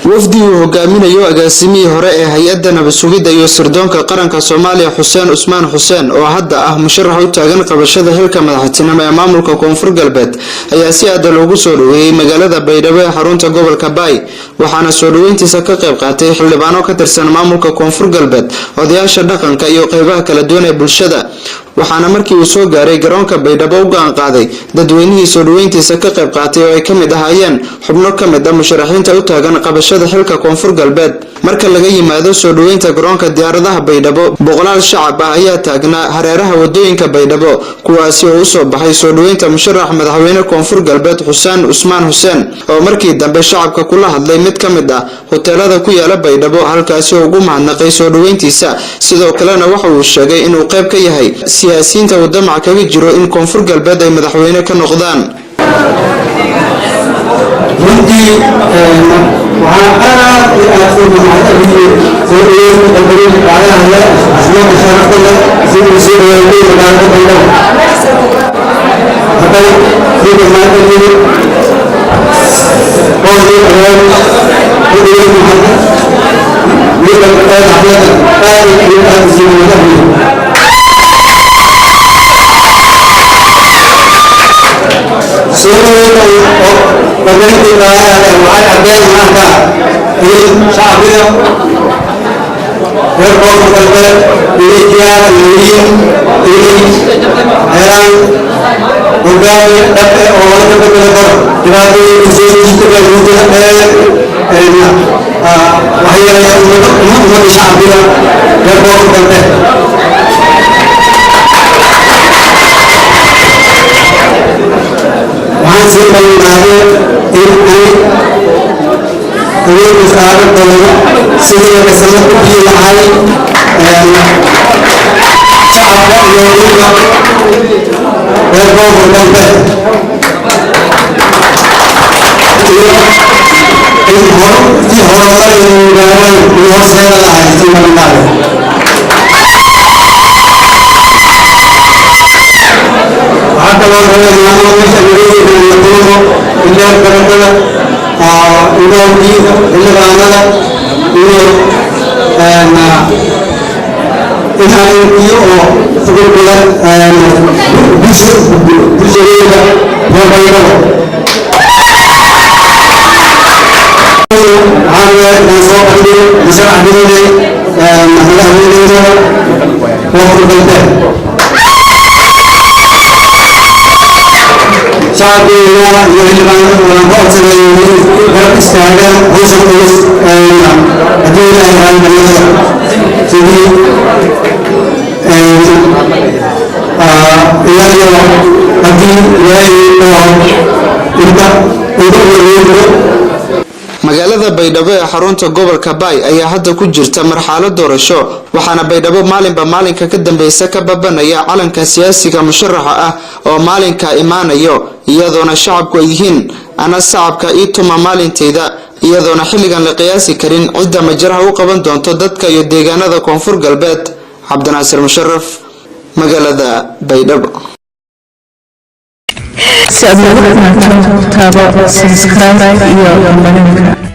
wafdi uu hogaaminayo agaasimihii hore ee hay'adda nabad sugidda iyo sirdoonka qaranka Soomaaliya Xuseen Usmaan Xuseen oo hadda ah musharax u taagan qabashada xilka madaxtinimo ee maamulka Koonfur Galbeed ayaa si aad loogu soo dhaweeyay magaalada Baydhabo ee xarunta gobolka Baay waxaana soo dhaweyntiisa ka qayb qaatay xildhibaano ka tirsan maamulka Koonfur Galbeed odayaasha dhaqanka iyo qaybaha kala duwan ee bulshada waxaana markii uu soo gaaray garoonka Baydhabo u go'aan qaaday dadweynihii soo dhaweyntiisa ka qayb qaatay oo ay kamid ahaayeen xubno kamid ah musharaxiinta u taagan qabashada xilka Koonfur Galbeed marka laga yimaado soo dhaweynta garoonka diyaaradaha Baydhabo boqolaal shacab ah ayaa taagnaa hareeraha wadooyinka Baydhabo kuwaasi oo u soo baxay soo dhaweynta musharax madaxweyne Koonfur Galbeed Xuseen Usmaan Xuseen oo markii dambe shacabka kula hadlay mid kamid ah hoteelada ku yaala Baydhabo halkaasi oo ugu mahadnaqay soo dhaweyntiisa sidoo kalena waxa uu sheegay inuu qayb ka yahay siyaasiyiinta wadamaca kaga jiro in Koonfur Galbeed ay madaxweyne ka noqdaan magaalada Baydhabo ee xarunta gobolka Baay ayaa hadda ku jirta marxalad doorasho waxaana Baydhabo maalinba maalinka ka dambeeyay ka babanaya calanka siyaasiga musharaxa ah oo maalinka imaanayo iyadoona shacabku ay yihiin ana shacabka ituma maalinteeda iyadoona xilligan la qiyaasi karin cidda majraha u qaban doonto dadka iyo deegaanada Koonfur Galbeed Cabdinaasir Musharraf magaalada Baydhabo si aad ugu taageerto subscribe iyo